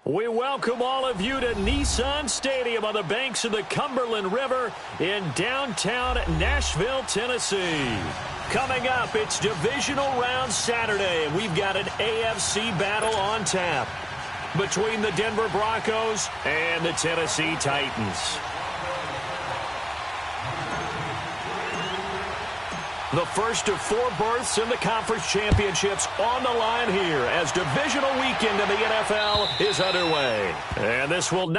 We welcome all of you to Nissan Stadium on the banks of the Cumberland River in downtown Nashville, Tennessee. Coming up, it's Divisional Round Saturday, and we've got an AFC battle on tap between the Denver Broncos and the Tennessee Titans. The first of 4 berths in the conference championships on the line here as divisional weekend in the NFL is underway. And this will not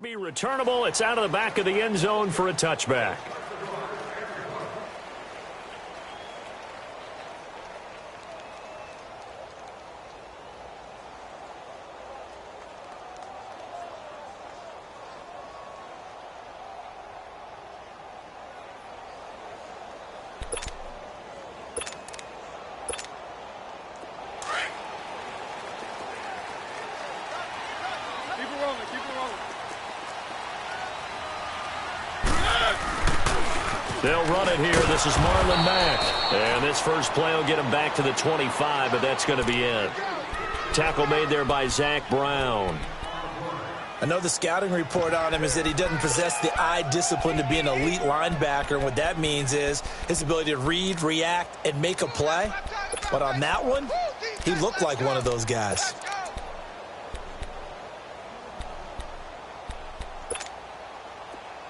be returnable. It's out of the back of the end zone for a touchback. They'll run it here. This is Marlon Mack. And this first play will get him back to the 25, but that's going to be it. Tackle made there by Zach Brown. I know the scouting report on him is that he doesn't possess the eye discipline to be an elite linebacker. And what that means is his ability to read, react, and make a play. But on that one, he looked like one of those guys.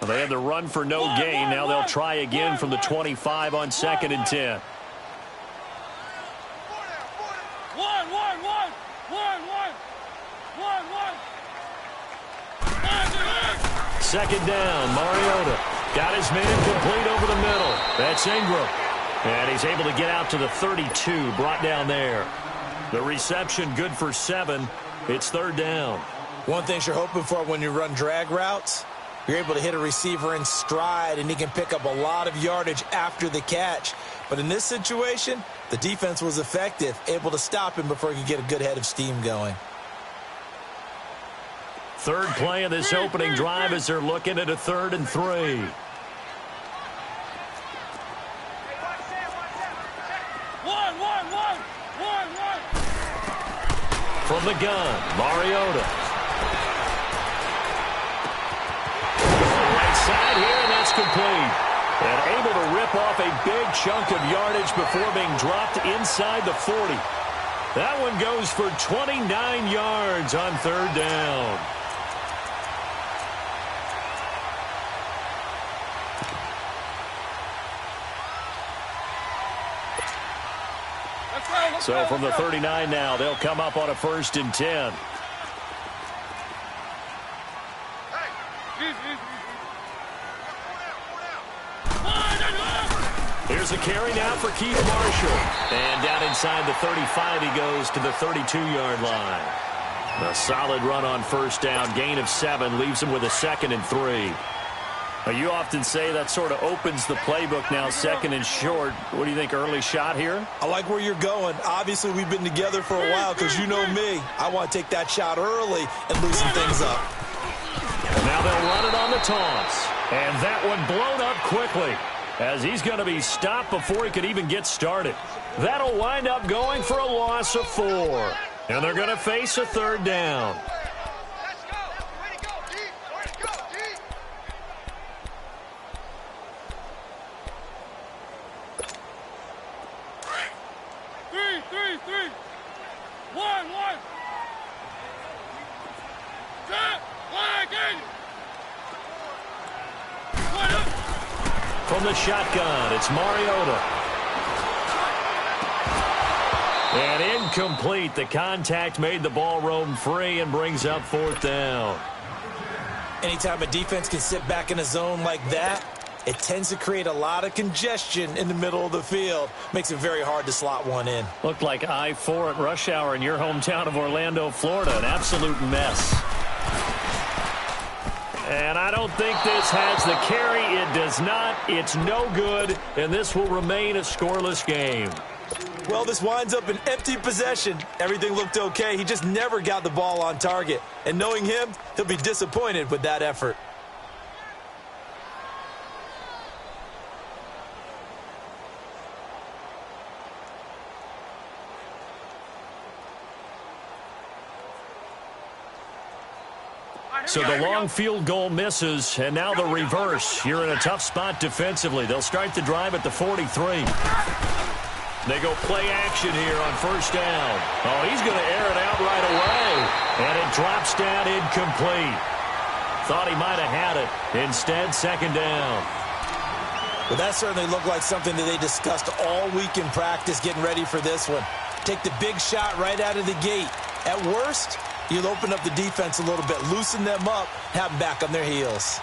They had the run for no gain. Now they'll try again from the 25 on 2nd and 10. Second down, Mariota got his man complete over the middle. That's Ingram. And he's able to get out to the 32, brought down there. The reception good for 7. It's 3rd down. One thing you're hoping for when you run drag routes, you're able to hit a receiver in stride, and he can pick up a lot of yardage after the catch. But in this situation, the defense was effective, able to stop him before he could get a good head of steam going. Third play of this opening drive as they're looking at a 3rd and 3. from the gun, Mariota. Right side here, and that's complete. And able to rip off a big chunk of yardage before being dropped inside the 40. That one goes for 29 yards on third down. So from the 39 now, they'll come up on a 1st and 10. Here's a carry now for Keith Marshall. And down inside the 35, he goes to the 32-yard line. A solid run on 1st down. Gain of 7 leaves him with a 2nd and 3. Now, you often say that sort of opens the playbook now, 2nd and short. What do you think, early shot here? I like where you're going. Obviously, we've been together for a while because you know me. I want to take that shot early and loosen things up. And now they'll run it on the taunts. And that one blown up quickly as he's going to be stopped before he could even get started. That'll wind up going for a loss of 4. And they're going to face a 3rd down. From the shotgun, it's Mariota. And incomplete. The contact made the ball roam free and brings up 4th down. Anytime a defense can sit back in a zone like that, it tends to create a lot of congestion in the middle of the field. Makes it very hard to slot one in. Looked like I-4 at rush hour in your hometown of Orlando, Florida. An absolute mess. And I don't think this has the carry. It does not. It's no good. And this will remain a scoreless game. Well, this winds up an empty possession. Everything looked okay. He just never got the ball on target. And knowing him, he'll be disappointed with that effort. So the long field goal misses, and now the reverse. You're in a tough spot defensively. They'll start the drive at the 43. They go play action here on 1st down. Oh, he's going to air it out right away. And it drops down incomplete. Thought he might have had it. Instead, 2nd down. Well, that certainly looked like something that they discussed all week in practice getting ready for this one. Take the big shot right out of the gate. At worst, you'll open up the defense a little bit, loosen them up, have them back on their heels.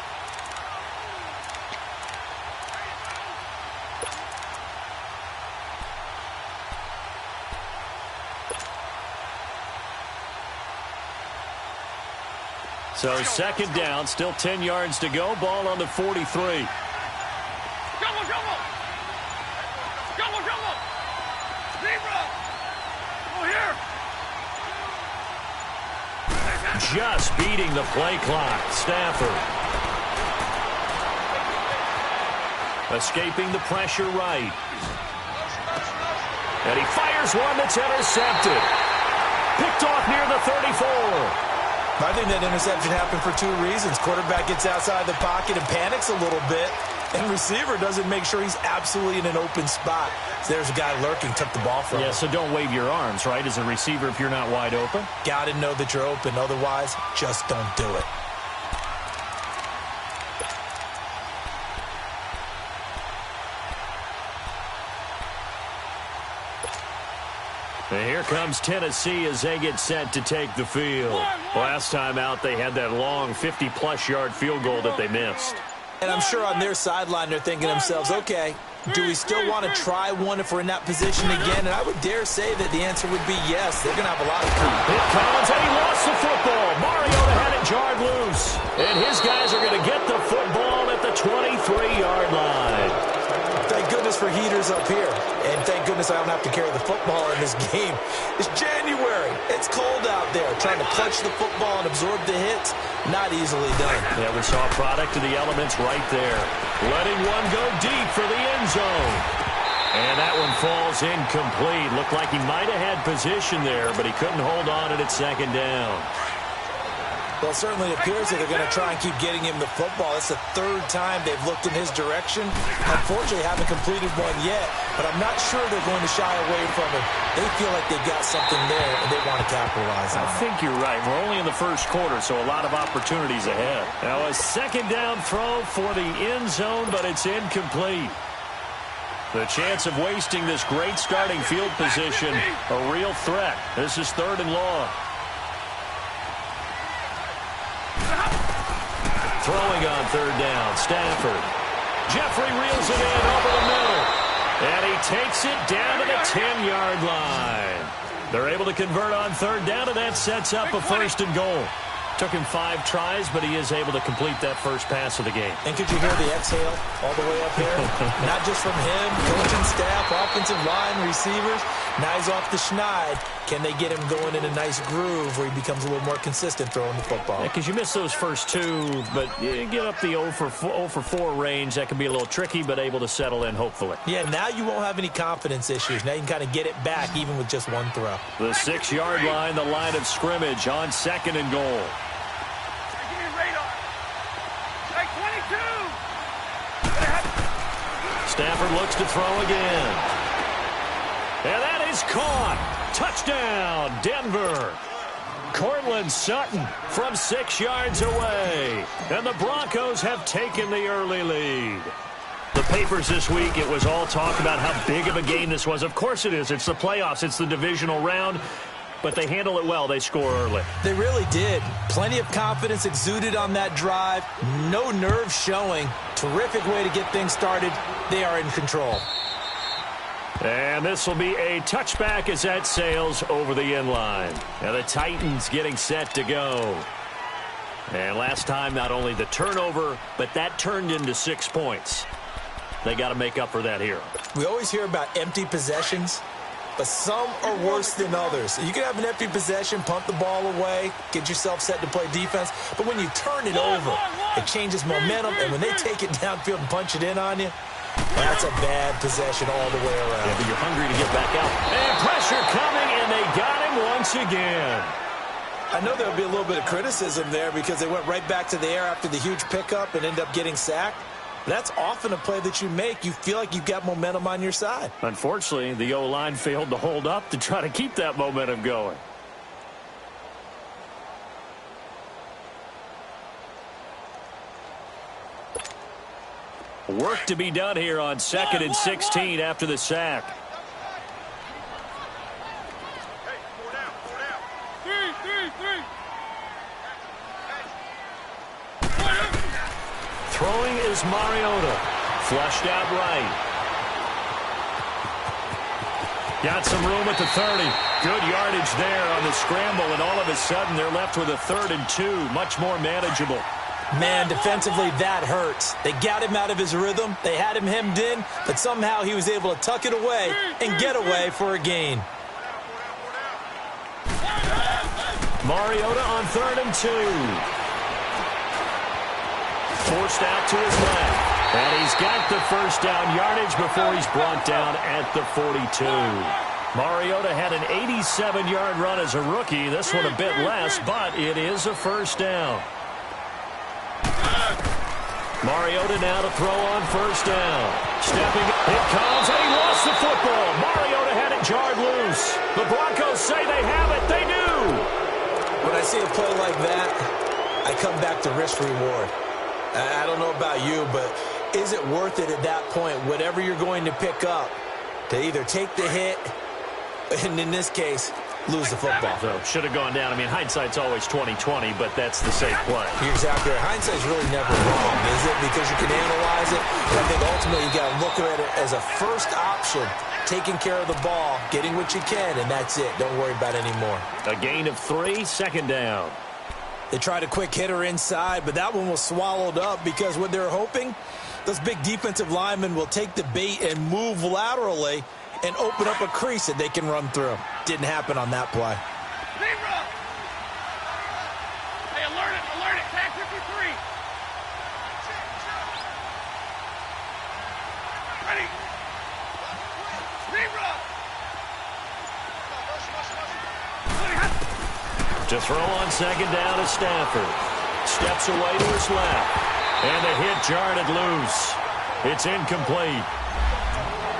So 2nd down, still 10 yards to go. Ball on the 43. Just beating the play clock. Stafford. Escaping the pressure right. And he fires one that's intercepted. Picked off near the 34. I think that interception happened for 2 reasons. Quarterback gets outside the pocket and panics a little bit. And receiver doesn't make sure he's absolutely in an open spot. So there's a guy lurking, took the ball from him. Yeah, so don't wave your arms, right, as a receiver if you're not wide open. Got to know that you're open. Otherwise, just don't do it. And here comes Tennessee as they get set to take the field. Last time out, they had that long 50-plus yard field goal that they missed. And I'm sure on their sideline they're thinking to themselves, okay, do we still want to try one if we're in that position again? And I would dare say that the answer would be yes. They're going to have a lot of proof. Here comes, and he lost the football. Mariota had it jarred loose. And his guys are going to get the football at the 23-yard line. Thank goodness for heaters up here. And thank goodness I don't have to carry the football in this game. It's January. It's cold out there. Trying to clutch the football and absorb the hits, not easily done. Yeah, we saw a product of the elements right there. Letting one go deep for the end zone. And that one falls incomplete. Looked like he might have had position there, but he couldn't hold on at second down. Well, it certainly appears that they're going to try and keep getting him the football. It's the third time they've looked in his direction. Unfortunately, haven't completed one yet, but I'm not sure they're going to shy away from him. They feel like they've got something there, and they want to capitalize on it. I think you're right. We're only in the first quarter, so a lot of opportunities ahead. Now, a second down throw for the end zone, but it's incomplete. The chance of wasting this great starting field position, a real threat. This is 3rd and long. Throwing on 3rd down, Stafford. Jeffrey reels it in over the middle. And he takes it down to the 10-yard line. They're able to convert on 3rd down, and that sets up a 1st and goal. Took him 5 tries, but he is able to complete that first pass of the game. And could you hear the exhale all the way up there? Not just from him, coaching staff, offensive line, receivers. Now he's off the schneid. Can they get him going in a nice groove where he becomes a little more consistent throwing the football? Because you miss those first 2, but you get up the 0 for 4 range. That can be a little tricky, but able to settle in, hopefully. Yeah, now you won't have any confidence issues. Now you can kind of get it back even with just one throw. The 6-yard line, the line of scrimmage on 2nd and goal. Stafford looks to throw again. And that is caught. Touchdown, Denver. Cortland Sutton from 6 yards away. And the Broncos have taken the early lead. The papers this week, it was all talk about how big of a game this was. Of course it is. It's the playoffs. It's the divisional round. But they handle it well. They score early. They really did. Plenty of confidence exuded on that drive. No nerves showing. Terrific way to get things started. They are in control. And this will be a touchback as that sails over the end line. Now the Titans getting set to go. And last time, not only the turnover, but that turned into 6 points. They got to make up for that here. We always hear about empty possessions, but some are worse than others. You can have an empty possession, pump the ball away, get yourself set to play defense, but when you turn it over, it changes momentum, and when they take it downfield and punch it in on you, that's a bad possession all the way around. Yeah, but you're hungry to get back out. And pressure coming, and they got him once again. I know there'll be a little bit of criticism there because they went right back to the air after the huge pickup and end up getting sacked. That's often a play that you make. You feel like you've got momentum on your side. Unfortunately, the O-line failed to hold up to try to keep that momentum going. Work to be done here on 2nd and 16 after the sack. Throwing is Mariota. Flushed out right. Got some room at the 30. Good yardage there on the scramble, and all of a sudden they're left with a 3rd and 2. Much more manageable. Man, defensively, that hurts. They got him out of his rhythm. They had him hemmed in, but somehow he was able to tuck it away and get away for a gain. Mariota on 3rd and 2. Forced out to his left. And he's got the first down yardage before he's brought down at the 42. Mariota had an 87-yard run as a rookie. This one a bit less, but it is a first down. Mariota now to throw on 1st down. Stepping, it comes, and he lost the football. Mariota had it jarred loose. The Broncos say they have it. They do. When I see a play like that, I come back to risk-reward. I don't know about you, but is it worth it at that point, whatever you're going to pick up, to either take the hit, and in this case, lose the football? So, should have gone down. I mean, hindsight's always 20/20, but that's the safe play. You're exactly right. Hindsight's really never wrong, is it? Because you can analyze it, but I think ultimately you got to look at it as a first option, taking care of the ball, getting what you can, and that's it. Don't worry about it anymore. A gain of 3, 2nd down. They tried a quick hitter inside, but that one was swallowed up because what they're hoping, those big defensive linemen will take the bait and move laterally and open up a crease that they can run through. Didn't happen on that play. Hey, alert it, tag 53. Ready. To throw on second down is Stafford. Steps away to his left. And the hit jarred it loose. It's incomplete.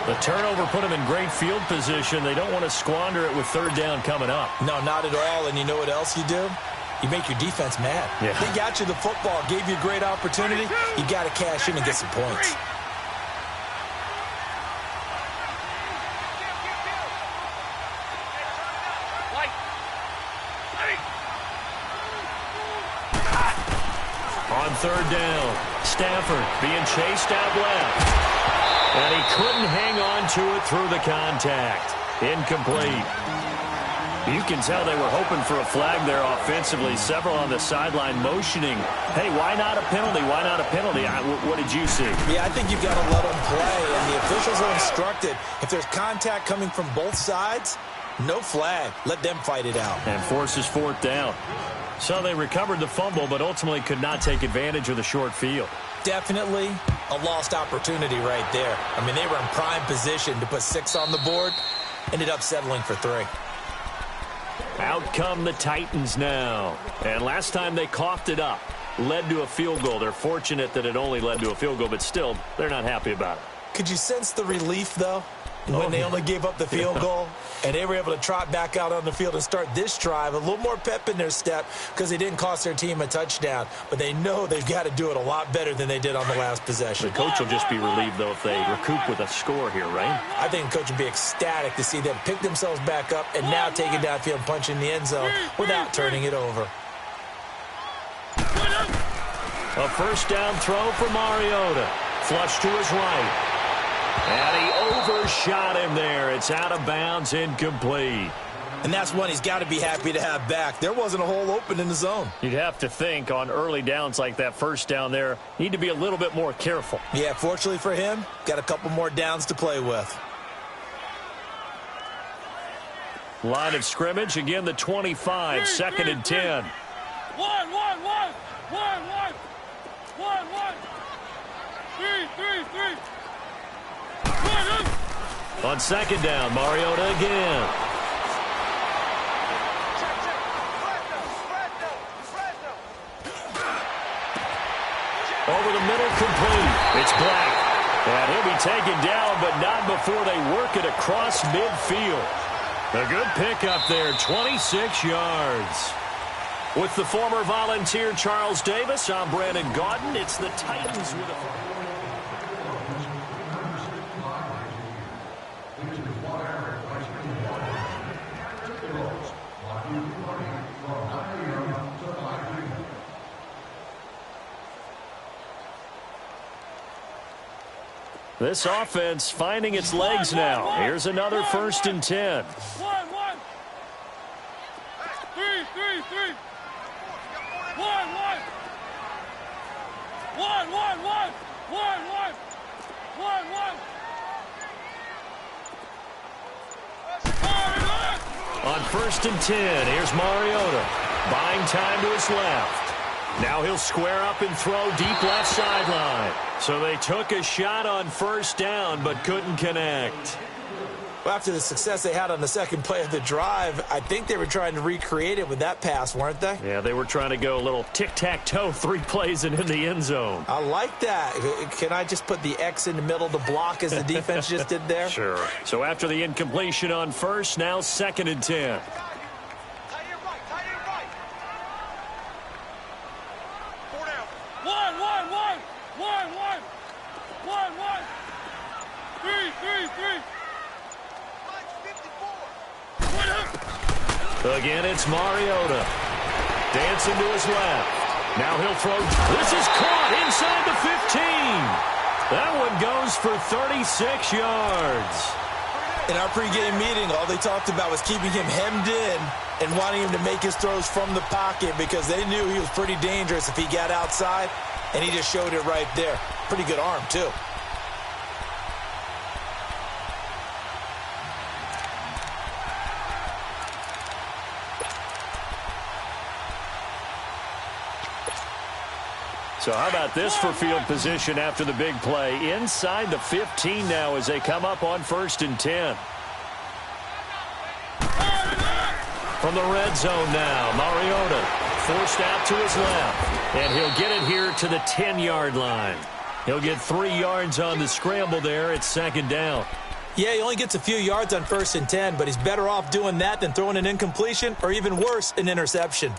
The turnover put him in great field position. They don't want to squander it with third down coming up. No, not at all. And you know what else you do? You make your defense mad. Yeah. They got you the football, gave you a great opportunity. You got to cash in and get some points. On third down, Stafford being chased out left. And he couldn't hang on to it through the contact. Incomplete. You can tell they were hoping for a flag there offensively. Several on the sideline motioning, hey, why not a penalty? Why not a penalty? What did you see? Yeah, I think you've got to let them play. And the officials are instructed, if there's contact coming from both sides, no flag. Let them fight it out. And forces fourth down. So they recovered the fumble, but ultimately could not take advantage of the short field. Definitely a lost opportunity right there. I mean, they were in prime position to put 6 on the board. Ended up settling for 3. Out come the Titans now. And last time they coughed it up, led to a field goal. They're fortunate that it only led to a field goal, but still, they're not happy about it. Could you sense the relief, though, when they only gave up the field goal? And they were able to trot back out on the field and start this drive. A little more pep in their step because they didn't cost their team a touchdown. But they know they've got to do it a lot better than they did on the last possession. The coach will just be relieved, though, if they recoup with a score here, right? I think the coach would be ecstatic to see them pick themselves back up and now take it downfield and punch in the end zone without turning it over. A first down throw for Mariota. Flush to his right. And he overshot him there. It's out of bounds, incomplete. And that's one he's got to be happy to have back. There wasn't a hole open in the zone. You'd have to think on early downs like that first down there, need to be a little bit more careful. Yeah, fortunately for him, got a couple more downs to play with. Line of scrimmage, again the 25, second and 10. 1, 1, 1, 1, 1, 1, 1, 3, 3, 3. On second down, Mariota again. Over the middle, complete. It's Black. And he'll be taken down, but not before they work it across midfield. A good pickup there, 26 yards. With the former Volunteer Charles Davis, I'm Brandon Gaudin. It's the Titans with a... This offense finding its legs now. Here's another first and 10. 1, 1. 3, 3, 3. 1, 1. 1, 1, 1. 1, 1. 1, 1. On first and 10, here's Mariota. Buying time to his left. Now he'll square up and throw deep left sideline. So they took a shot on first down but couldn't connect. Well, after the success they had on the second play of the drive, I think they were trying to recreate it with that pass, weren't they? Yeah, they were trying to go a little tic-tac-toe, 3 plays and in the end zone. I like that. Can I just put the X in the middle to block as the defense just did there? Sure. So after the incompletion on first, now second and 10. Again, it's Mariota. Dancing to his left. Now he'll throw. This is caught inside the 15. That one goes for 36 yards. In our pregame meeting, all they talked about was keeping him hemmed in and wanting him to make his throws from the pocket because they knew he was pretty dangerous if he got outside, and he just showed it right there. Pretty good arm, too. So how about this for field position after the big play? Inside the 15 now as they come up on 1st and 10. From the red zone now, Mariota forced out to his left. And he'll get it here to the 10-yard line. He'll get 3 yards on the scramble there. It's 2nd down. Yeah, he only gets a few yards on 1st and 10, but he's better off doing that than throwing an incompletion or even worse, an interception.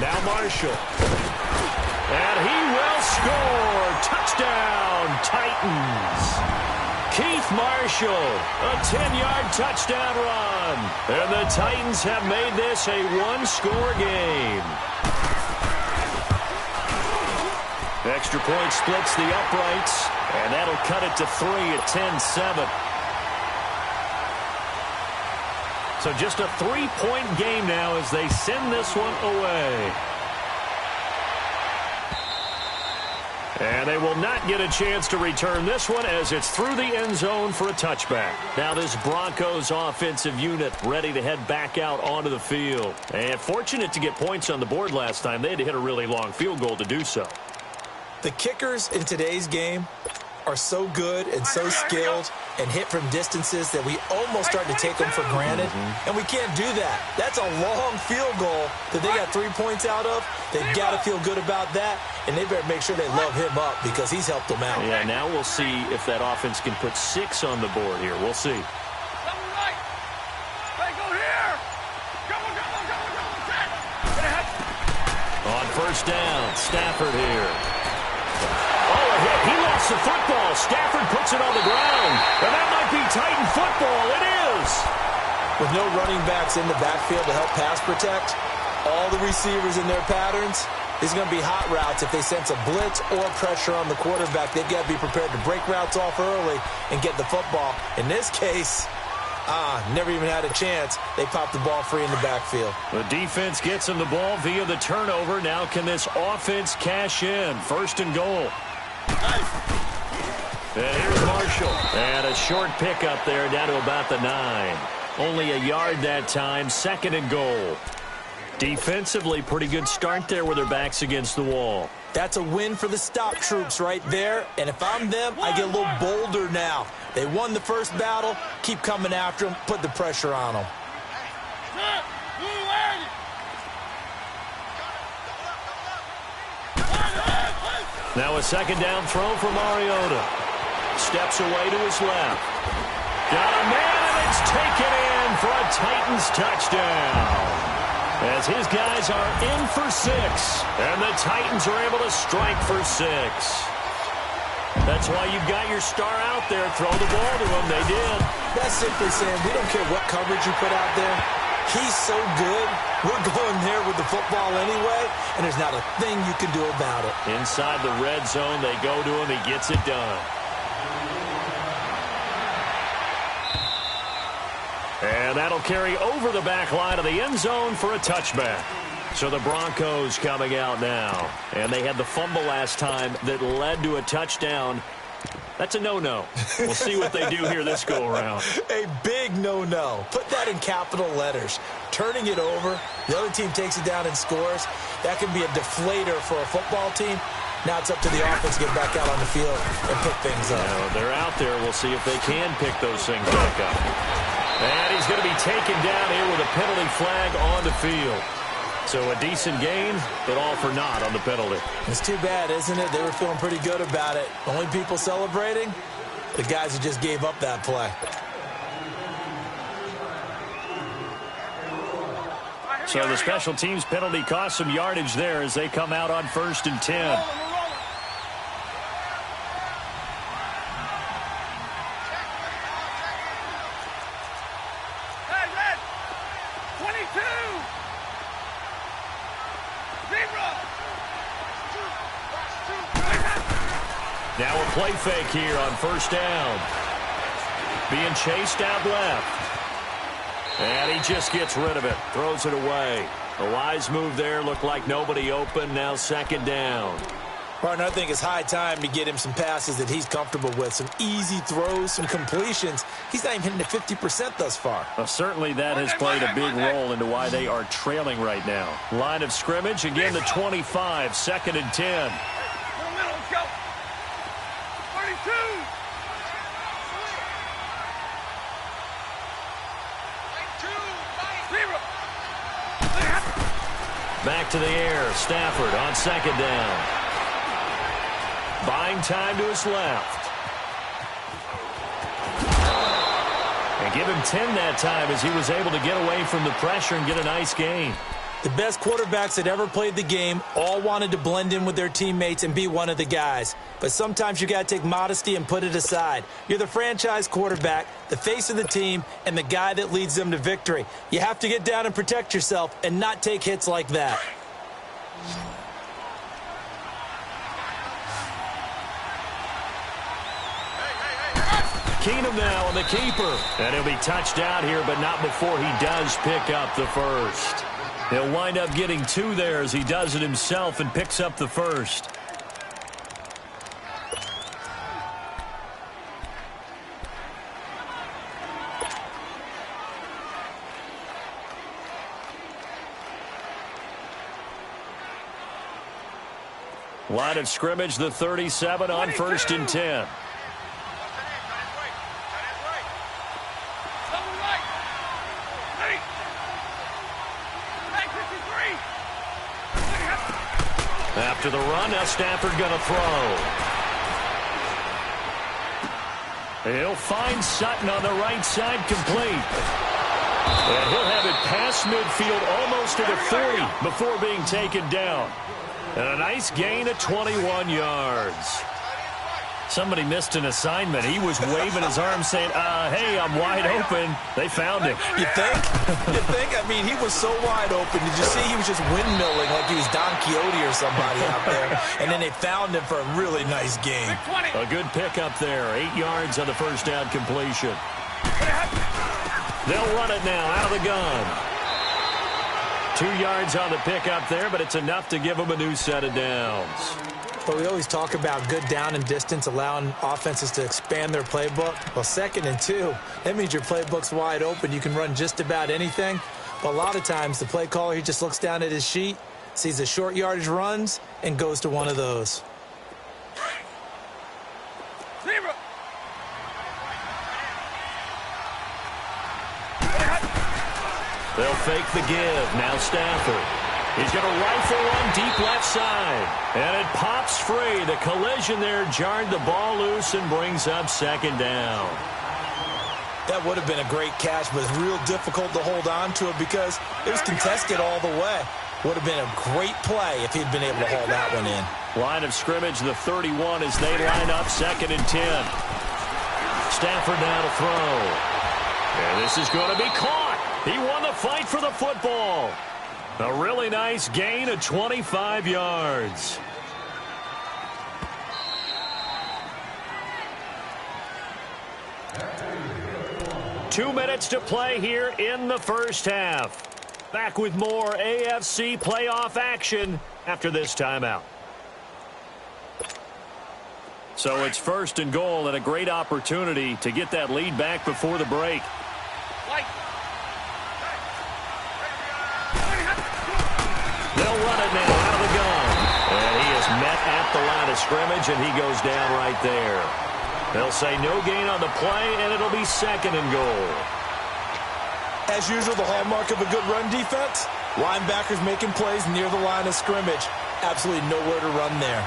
Now Marshall. And he will score. Touchdown, Titans. Keith Marshall, a 10-yard touchdown run. And the Titans have made this a one-score game. Extra point splits the uprights, and that'll cut it to 3 at 10-7. So just a 3-point game now as they send this one away. And they will not get a chance to return this one as it's through the end zone for a touchback. Now this Broncos offensive unit ready to head back out onto the field. And fortunate to get points on the board last time. They had to hit a really long field goal to do so. The kickers in today's game are so good and so skilled and hit from distances that we almost start to take them for granted. And we can't do that. That's a long field goal that they got 3 points out of. They've got to feel good about that, and they better make sure they love him up because he's helped them out. Yeah, now we'll see if that offense can put 6 on the board here. We'll see. On 1st down, Stafford here. Oh, a hit. He lost the football. Stafford puts it on the ground. And that might be Titan football. It is. With no running backs in the backfield to help pass protect, all the receivers in their patterns, these are going to be hot routes. If they sense a blitz or pressure on the quarterback, they've got to be prepared to break routes off early and get the football. In this case, never even had a chance. They popped the ball free in the backfield. The defense gets him the ball via the turnover. Now can this offense cash in? 1st and goal. And here's Marshall. And a short pickup there down to about the 9. Only a yard that time. 2nd and goal. Defensively, pretty good start there with their backs against the wall. That's a win for the stop troops right there. And if I'm them, I get a little bolder now. They won the first battle. Keep coming after them. Put the pressure on them. Now a 2nd down throw for Mariota. Steps away to his left. Got a man, and it's taken in for a Titans touchdown. As his guys are in for 6, and the Titans are able to strike for 6. That's why you've got your star out there. Throw the ball to him. They did. That's simply saying we don't care what coverage you put out there. He's so good. We're going there with the football anyway, and there's not a thing you can do about it. Inside the red zone, they go to him. He gets it done. And that'll carry over the back line of the end zone for a touchback. So the Broncos coming out now. And they had the fumble last time that led to a touchdown. That's a no-no. We'll see what they do here this go-around. A big no-no. Put that in capital letters. Turning it over, the other team takes it down and scores. That can be a deflator for a football team. Now it's up to the offense to get back out on the field and pick things up. Now, they're out there. We'll see if they can pick those things back up. And he's going to be taken down here with a penalty flag on the field. So a decent gain, but all for naught on the penalty. It's too bad, isn't it? They were feeling pretty good about it. Only people celebrating, the guys who just gave up that play. So the special teams penalty cost some yardage there as they come out on 1st and 10. Now a play fake here on 1st down. Being chased out left. And he just gets rid of it. Throws it away. A wise move there. Looked like nobody open. Now second down. Partner, I think it's high time to get him some passes that he's comfortable with. Some easy throws, some completions. He's not even hitting at 50% thus far. Well, certainly that has played a big role into why they are trailing right now. Line of scrimmage, again the 25, second and 10. Let's go. 32. Back to the air. Stafford on second down. Buying time to his left. And give him 10 that time as he was able to get away from the pressure and get a nice gain. The best quarterbacks that ever played the game all wanted to blend in with their teammates and be one of the guys. But sometimes you got to take modesty and put it aside. You're the franchise quarterback, the face of the team, and the guy that leads them to victory. You have to get down and protect yourself and not take hits like that. Keenum now on the keeper. And he'll be touched down here, but not before he does pick up the first. He'll wind up getting 2 there as he does it himself and picks up the first. Line of scrimmage, the 37 on 1st and 10. After the run, now Stafford going to throw. He'll find Sutton on the right side, complete. And he'll have it past midfield almost to the 40 before being taken down. And a nice gain of 21 yards. Somebody missed an assignment. He was waving his arm saying, hey, I'm wide open. They found him. You think? You think? I mean, he was so wide open. Did you see he was just windmilling like he was Don Quixote or somebody out there? And then they found him for a really nice game. A good pickup there. 8 yards on the first down completion. They'll run it now out of the gun. 2 yards on the pickup there, but it's enough to give them a new set of downs. But we always talk about good down and distance, allowing offenses to expand their playbook. Well, 2nd and 2, that means your playbook's wide open. You can run just about anything. But a lot of times, the play caller, he just looks down at his sheet, sees the short yardage runs, and goes to one of those. They'll fake the give. Now Stafford. He's going to rifle one deep left side. And it pops free. The collision there jarred the ball loose and brings up second down. That would have been a great catch, but it's real difficult to hold on to it because it was contested all the way. Would have been a great play if he'd been able to haul that one in. Line of scrimmage, the 31 as they line up 2nd and 10. Stafford now to throw. And this is going to be caught. He won the fight for the football. A really nice gain of 25 yards. Two minutes to play here in the first half. Back with more AFC playoff action after this timeout. So it's 1st and goal and a great opportunity to get that lead back before the break. They'll run it now out of the gun. And he is met at the line of scrimmage, and he goes down right there. They'll say no gain on the play, and it'll be 2nd and goal. As usual, the hallmark of a good run defense, linebackers making plays near the line of scrimmage. Absolutely nowhere to run there.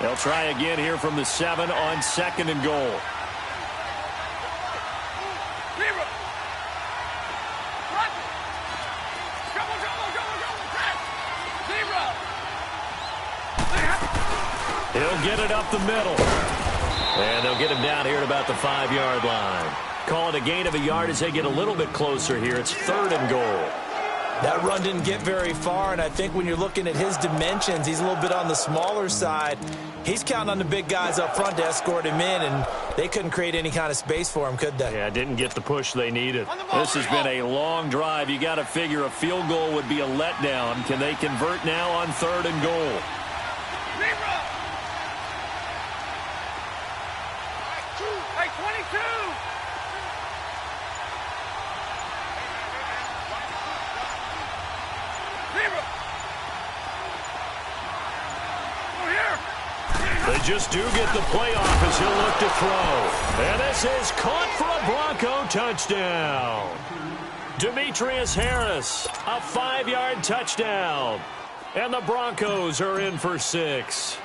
They'll try again here from the 7 on 2nd and goal. He'll get it up the middle. And they'll get him down here at about the 5-yard line. Call it a gain of a yard as they get a little bit closer here. It's 3rd and goal. That run didn't get very far, and I think when you're looking at his dimensions, he's a little bit on the smaller side. He's counting on the big guys up front to escort him in, and they couldn't create any kind of space for him, could they? Yeah, didn't get the push they needed. This has been a long drive. You got to figure a field goal would be a letdown. Can they convert now on 3rd and goal? Hey, 22! They just do get the play off as he'll look to throw. And this is caught for a Bronco touchdown. Demetrius Harris, a 5-yard touchdown. And the Broncos are in for 6.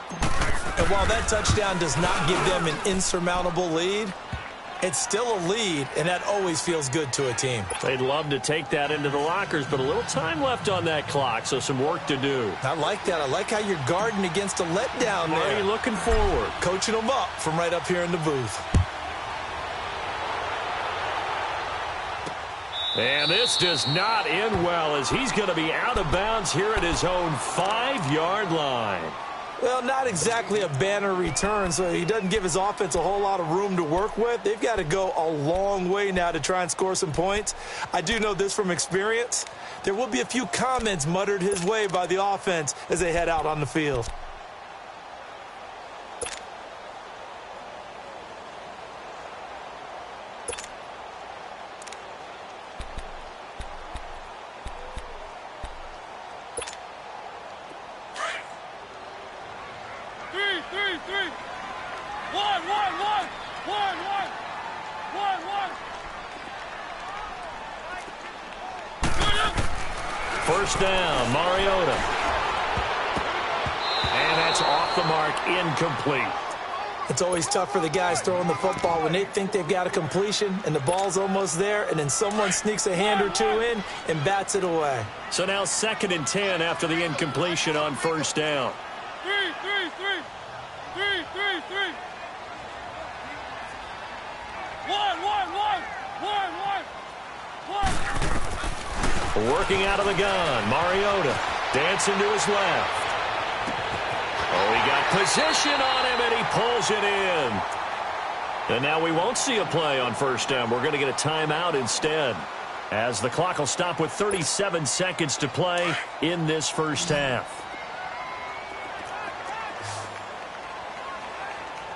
And while that touchdown does not give them an insurmountable lead, it's still a lead, and that always feels good to a team. They'd love to take that into the lockers, but a little time left on that clock, so some work to do. I like that. I like how you're guarding against a letdown there. Are you looking forward? Coaching them up from right up here in the booth. And this does not end well as he's going to be out of bounds here at his own 5-yard line. Well, not exactly a banner return, so he doesn't give his offense a whole lot of room to work with. They've got to go a long way now to try and score some points. I do know this from experience. There will be a few comments muttered his way by the offense as they head out on the field. First down, Mariota. And that's off the mark, incomplete. It's always tough for the guys throwing the football when they think they've got a completion and the ball's almost there, and then someone sneaks a hand or two in and bats it away. So now 2nd and 10 after the incompletion on first down. 3. Working out of the gun, Mariota dancing to his left. Oh, he got position on him, and he pulls it in. And now we won't see a play on first down. We're going to get a timeout instead, as the clock will stop with 37 seconds to play in this first half.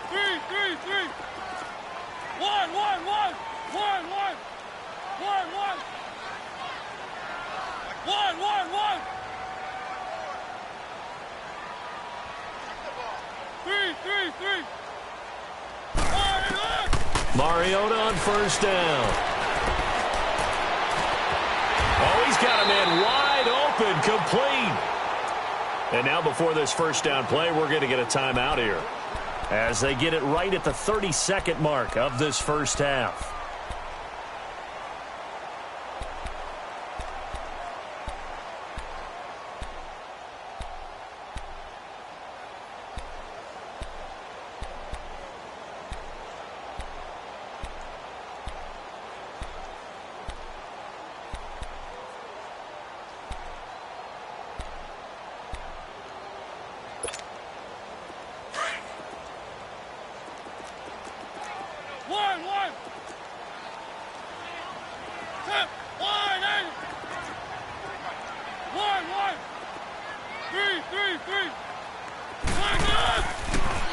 3. 1. 3. Mariota on first down. Oh, he's got a man wide open, complete. And now before this first down play, we're going to get a timeout here, as they get it right at the 32nd mark of this first half.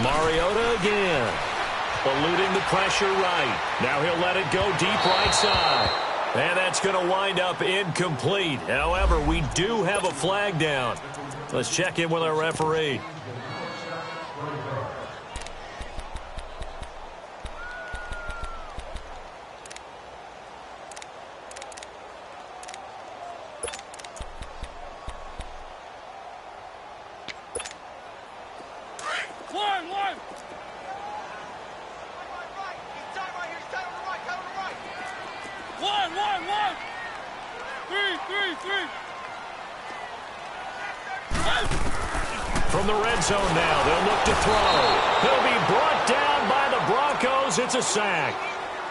Mariota again, eluding the pressure right. Now he'll let it go deep right side. And that's going to wind up incomplete. However, we do have a flag down. Let's check in with our referee. From the red zone now, they'll look to throw. He'll be brought down by the Broncos. It's a sack.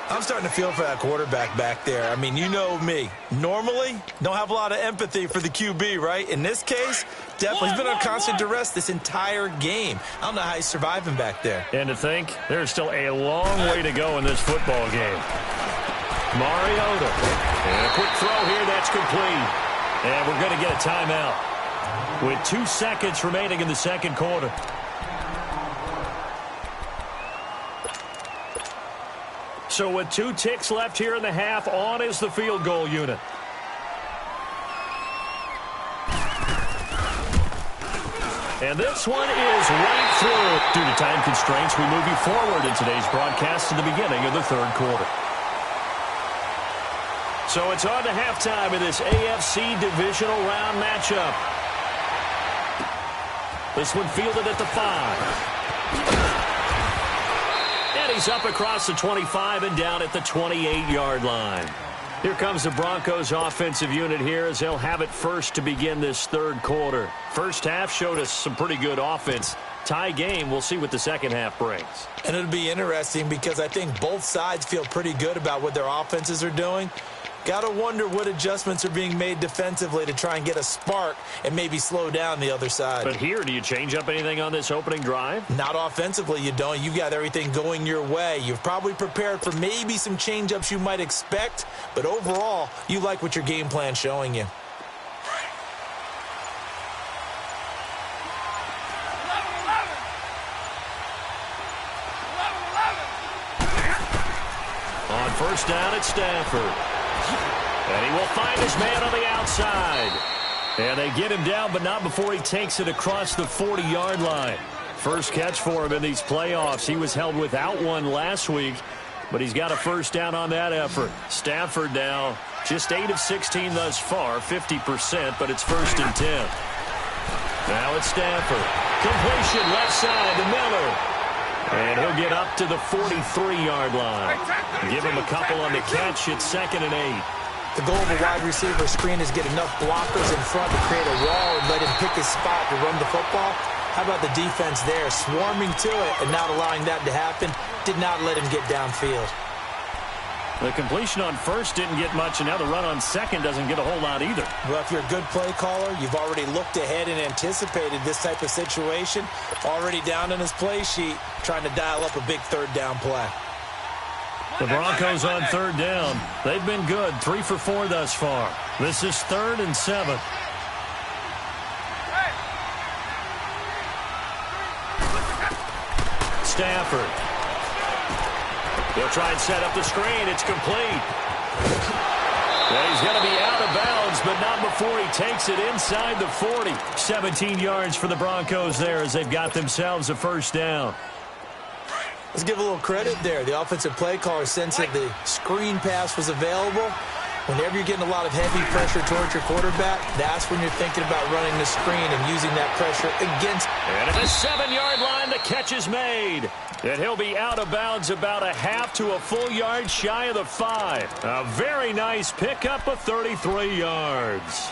I'm starting to feel for that quarterback back there. I mean, you know me. Normally, don't have a lot of empathy for the QB, right? In this case, definitely. He's been on constant duress this entire game. I don't know how he's surviving back there. And to think, there's still a long way to go in this football game. Mariota. And a quick throw here, that's complete. And we're going to get a timeout with 2 seconds remaining in the second quarter. So with 2 ticks left here in the half, on is the field goal unit. And this one is right through. Due to time constraints, we move you forward in today's broadcast to the beginning of the third quarter. So it's on to halftime of this AFC divisional round matchup. This one fielded at the 5. And he's up across the 25 and down at the 28-yard line. Here comes the Broncos offensive unit here as they'll have it first to begin this third quarter. First half showed us some pretty good offense. Tie game, we'll see what the second half brings. And it'll be interesting because I think both sides feel pretty good about what their offenses are doing. Got to wonder what adjustments are being made defensively to try and get a spark and maybe slow down the other side. But here, do you change up anything on this opening drive? Not offensively, you don't. You've got everything going your way. You've probably prepared for maybe some change-ups you might expect, but overall, you like what your game plan's showing you. On first down, it's Stafford. And he will find his man on the outside. And they get him down, but not before he takes it across the 40-yard line. First catch for him in these playoffs. He was held without one last week, but he's got a first down on that effort. Stafford now just 8 of 16 thus far, 50%, but it's 1st and 10. Now it's Stafford. Completion left side to Miller. And he'll get up to the 43-yard line. Give him a couple on the catch. It's 2nd and 8. The goal of a wide receiver screen is get enough blockers in front to create a wall and let him pick his spot to run the football. How about the defense there, swarming to it and not allowing that to happen? Did not let him get downfield. The completion on first didn't get much, and now the run on second doesn't get a whole lot either. Well, if you're a good play caller, you've already looked ahead and anticipated this type of situation. Already down in his play sheet, trying to dial up a big third down play. The Broncos on third down. They've been good, 3 for 4 thus far. This is 3rd and 7. Stafford. They'll try and set up the screen. It's complete. Well, he's going to be out of bounds, but not before he takes it inside the 40. 17 yards for the Broncos there as they've got themselves a first down. Let's give a little credit there. The offensive play caller sensed that the screen pass was available. Whenever you're getting a lot of heavy pressure towards your quarterback, that's when you're thinking about running the screen and using that pressure against. And at the 7-yard line, the catch is made. And he'll be out of bounds about a half to a full yard shy of the 5. A very nice pickup of 33 yards.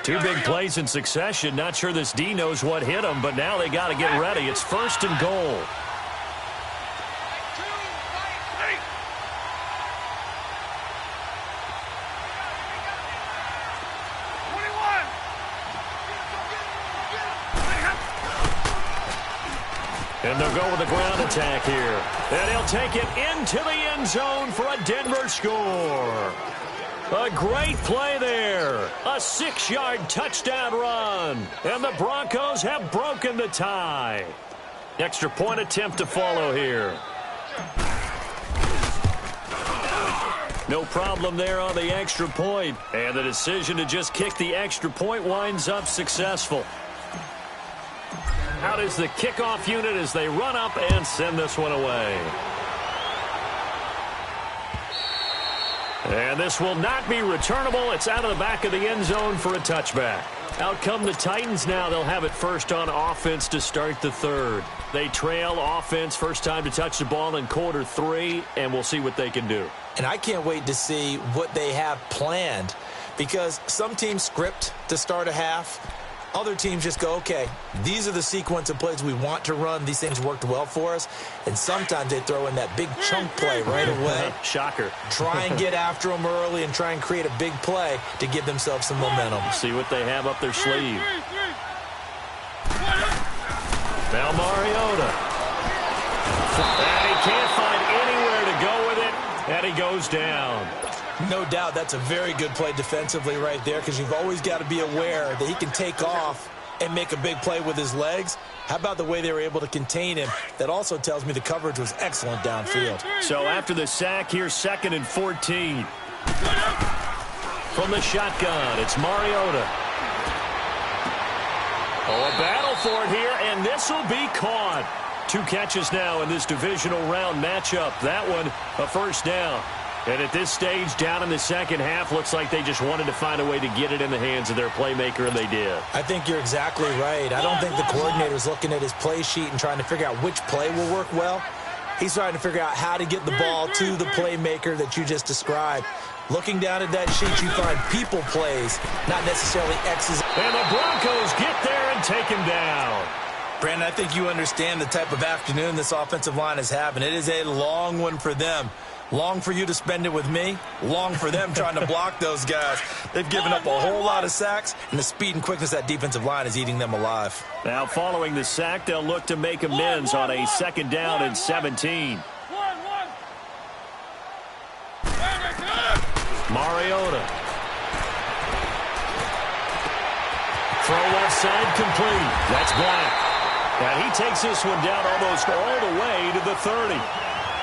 2 big plays in succession. Not sure this D knows what hit him, but now they got to get ready. It's 1st and goal. And they'll go with a ground attack here. And he'll take it into the end zone for a Denver score. A great play there. A 6-yard touchdown run. And the Broncos have broken the tie. Extra point attempt to follow here. No problem there on the extra point. And the decision to just kick the extra point winds up successful. Out is the kickoff unit as they run up and send this one away. And this will not be returnable. It's out of the back of the end zone for a touchback. Out come the Titans now. They'll have it first on offense to start the third. They trail offense first time to touch the ball in quarter 3, and we'll see what they can do. And I can't wait to see what they have planned because some teams script to start a half. Other teams just go, okay, these are the sequence of plays we want to run. These things worked well for us. And sometimes they throw in that big chunk play right away. Shocker. Try and get after them early and try and create a big play to give themselves some momentum. See what they have up their sleeve. Now Mariota. And he can't find anywhere to go with it, and he goes down. No doubt that's a very good play defensively right there, because you've always got to be aware that he can take off and make a big play with his legs. How about the way they were able to contain him? That also tells me the coverage was excellent downfield. So after the sack, here's 2nd and 14. From the shotgun, it's Mariota. Oh, a battle for it here, and this will be caught. 2 catches now in this divisional round matchup. That one, a first down. And at this stage, down in the second half, looks like they just wanted to find a way to get it in the hands of their playmaker, and they did. I think you're exactly right. I don't think the coordinator's looking at his play sheet and trying to figure out which play will work well. He's trying to figure out how to get the ball to the playmaker that you just described. Looking down at that sheet, you find people plays, not necessarily X's. And the Broncos get there and take him down. Brandon, I think you understand the type of afternoon this offensive line is having. It is a long one for them. Long for you to spend it with me. Long for them trying to block those guys. They've given up a whole lot of sacks, and the speed and quickness of that defensive line is eating them alive. Now, following the sack, they'll look to make amends on a 2nd down and 17. Mariota. Throw left side complete. That's Black. And he takes this one down almost all the way to the 30.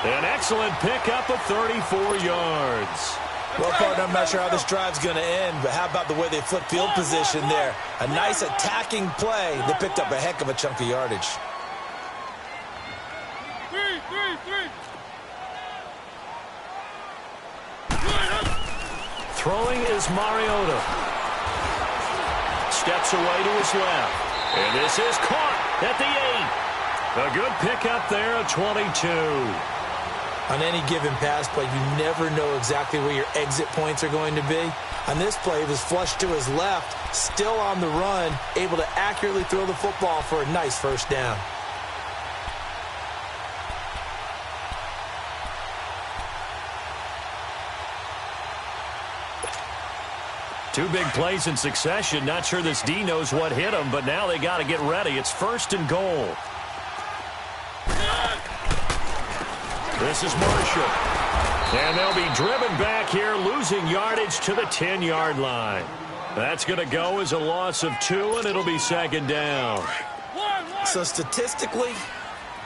An excellent pickup of 34 yards. Well, partner, I'm not sure how this drive's going to end, but how about the way they flip field position there? A nice attacking play. They picked up a heck of a chunk of yardage. Throwing is Mariota. Steps away to his left. And this is caught at the 8. A good pickup there at 22. On any given pass play, you never know exactly where your exit points are going to be. On this play, it was flushed to his left, still on the run, able to accurately throw the football for a nice first down. Two big plays in succession. Not sure this D knows what hit him, but now they got to get ready. It's 1st and goal. This is Marshall. And they'll be driven back here, losing yardage to the 10-yard line. That's going to go as a loss of 2, and it'll be 2nd down. So statistically,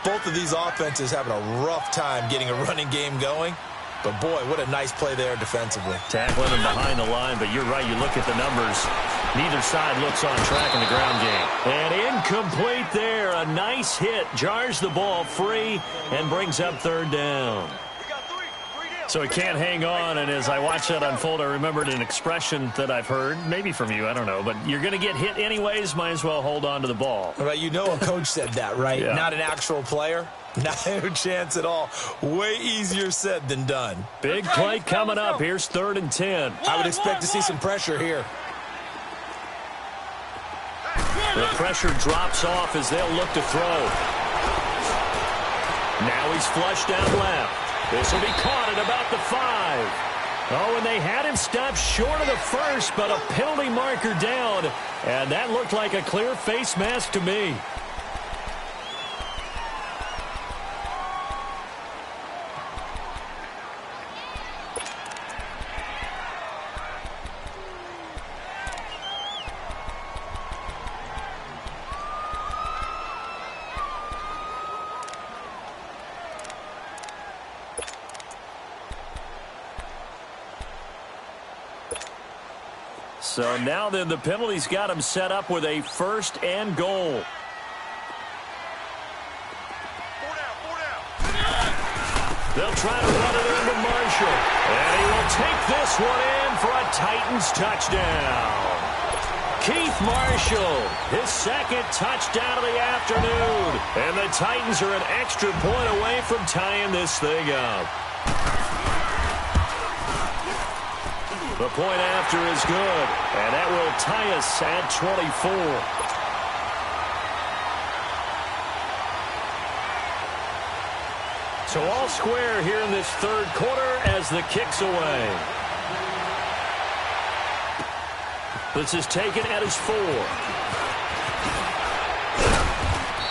both of these offenses having a rough time getting a running game going. But, boy, what a nice play there defensively. Tackling him behind the line, but you're right. You look at the numbers. Neither side looks on track in the ground game. And incomplete there. A nice hit. Jars the ball free and brings up 3rd down. So he can't hang on, and as I watch that unfold, I remembered an expression that I've heard, maybe from you, I don't know, but you're going to get hit anyways, might as well hold on to the ball. Right, you know a coach said that, right? Yeah. Not an actual player. No chance at all. Way easier said than done. Big play coming up. Here's 3rd and 10. I would expect to see some pressure here. The pressure drops off as they'll look to throw. Now he's flushed down left. This will be caught at about the 5. Oh, and they had him stopped short of the 1st, but a penalty marker down. And that looked like a clear face mask to me. So now then the penalty's got him set up with a 1st and goal. They'll try to run it into Marshall. And he will take this one in for a Titans touchdown. Keith Marshall, his 2nd touchdown of the afternoon. And the Titans are an extra point away from tying this thing up. The point after is good, and that will tie us at 24. So all square here in this third quarter as the kick's away. This is taken at his 4.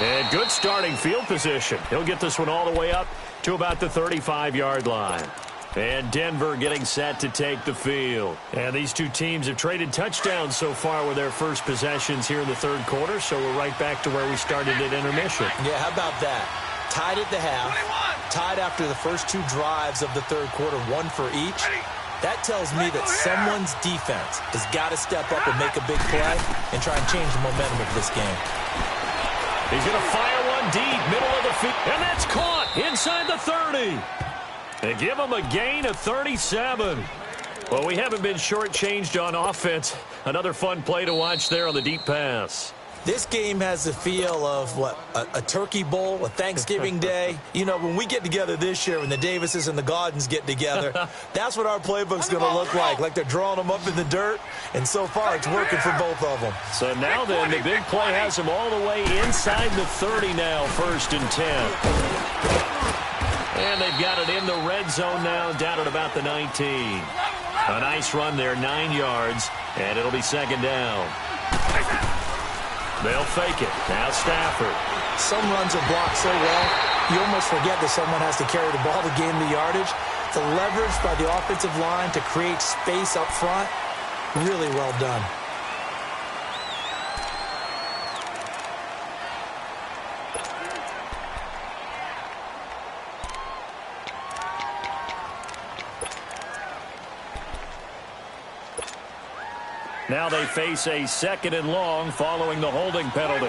And good starting field position. He'll get this one all the way up to about the 35-yard line. And Denver getting set to take the field. And these two teams have traded touchdowns so far with their first possessions here in the third quarter, so we're right back to where we started at intermission. Yeah, how about that? Tied at the half, tied after the first two drives of the third quarter, one for each. That tells me that someone's defense has got to step up and make a big play and try and change the momentum of this game. He's going to fire one deep, middle of the field, and that's caught inside the 30. They give him a gain of 37. Well, we haven't been shortchanged on offense. Another fun play to watch there on the deep pass. This game has the feel of, what, a turkey bowl, a Thanksgiving day. You know, when we get together this year, when the Davises and the Gaudens get together, that's what our playbook's going to look like they're drawing them up in the dirt, and so far it's working for both of them. So now then, the big play has him all the way inside the 30 now, 1st and 10. And they've got it in the red zone now, down at about the 19. A nice run there, 9 yards, and it'll be second down. They'll fake it. Now Stafford. Some runs are blocked so well, you almost forget that someone has to carry the ball to gain the yardage. The leverage by the offensive line to create space up front, really well done. Now they face a 2nd and long following the holding penalty.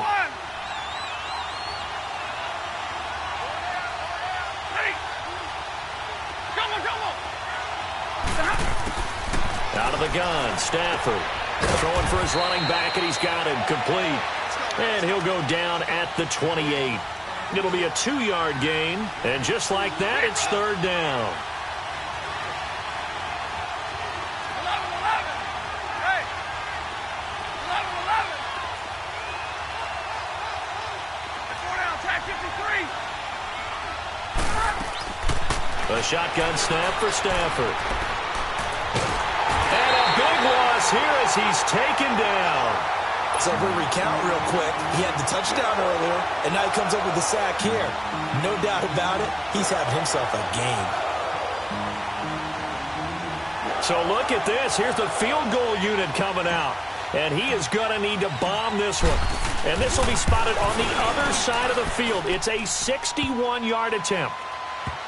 Out of the gun, Stafford throwing for his running back, and he's got him complete. And he'll go down at the 28. It'll be a 2-yard gain, and just like that, it's 3rd down. A shotgun snap for Stafford. And a big loss here as he's taken down. So if we recount real quick, he had the touchdown earlier, and now he comes up with the sack here. No doubt about it, he's having himself a game. So look at this. Here's the field goal unit coming out. And he is going to need to bomb this one. And this will be spotted on the other side of the field. It's a 61-yard attempt.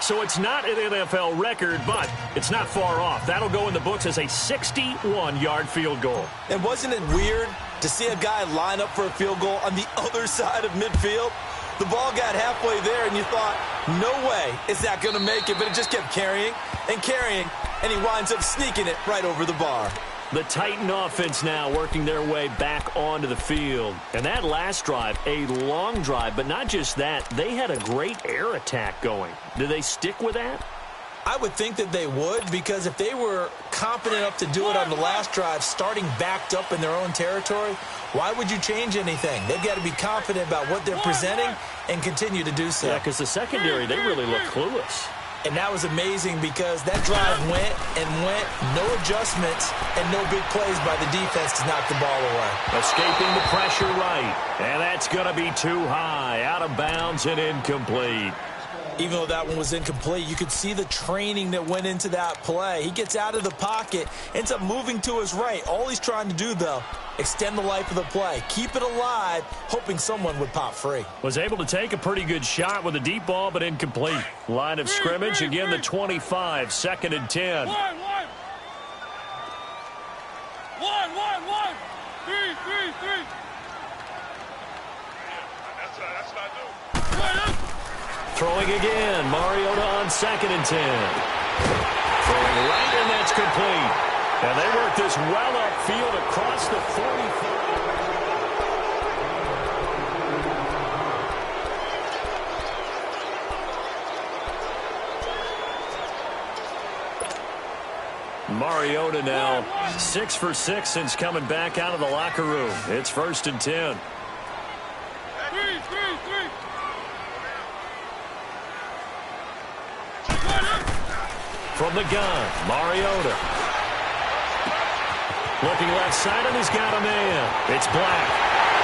So it's not an NFL record, but it's not far off. That'll go in the books as a 61-yard field goal. And wasn't it weird to see a guy line up for a field goal on the other side of midfield? The ball got halfway there, and you thought, no way is that going to make it, but it just kept carrying, and he winds up sneaking it right over the bar. The Titan offense now working their way back onto the field. And that last drive, a long drive, but not just that. They had a great air attack going. Do they stick with that? I would think that they would, because if they were confident enough to do it on the last drive, starting backed up in their own territory, why would you change anything? They've got to be confident about what they're presenting and continue to do so. Yeah, because the secondary, they really look clueless. And that was amazing because that drive went and went, no adjustments, and no big plays by the defense to knock the ball away. Escaping the pressure right, and that's going to be too high, out of bounds and incomplete. Even though that one was incomplete, you could see the training that went into that play. He gets out of the pocket, ends up moving to his right. All he's trying to do, though, extend the life of the play, keep it alive, hoping someone would pop free. Was able to take a pretty good shot with a deep ball, but incomplete. Line of scrimmage, again the 25, 2nd and 10. One. Three. Throwing again, Mariota on 2nd and 10. Throwing right, and that's complete. And they work this well upfield across the 45. Mariota now 6 for 6 since coming back out of the locker room. It's 1st and 10. From the gun, Mariota. Looking left side, and he's got a man. It's Black.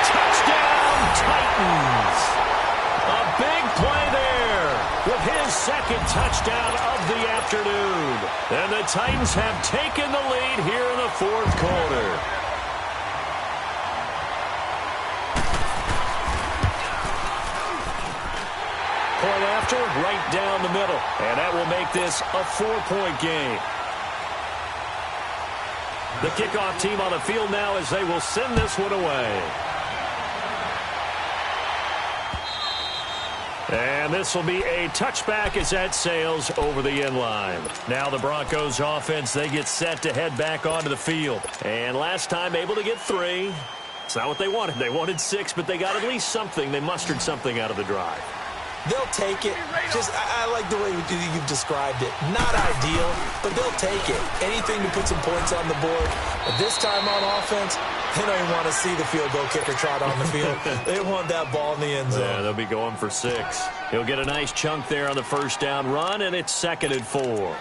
Touchdown, Titans. A big play there with his second touchdown of the afternoon. And the Titans have taken the lead here in the 4th quarter. Point after, right down the middle. And that will make this a 4-point game. The kickoff team on the field now as they will send this one away. And this will be a touchback as that sails over the end line. Now the Broncos offense, they get set to head back onto the field. And last time able to get 3. It's not what they wanted. They wanted 6, but they got at least something. They mustered something out of the drive. They'll take it. I like the way you've described it. Not ideal, but they'll take it. Anything to put some points on the board. But this time on offense, they don't even want to see the field goal kicker trot on the field. They want that ball in the end zone. Yeah, they'll be going for 6. He'll get a nice chunk there on the first down run, and it's 2nd and 4.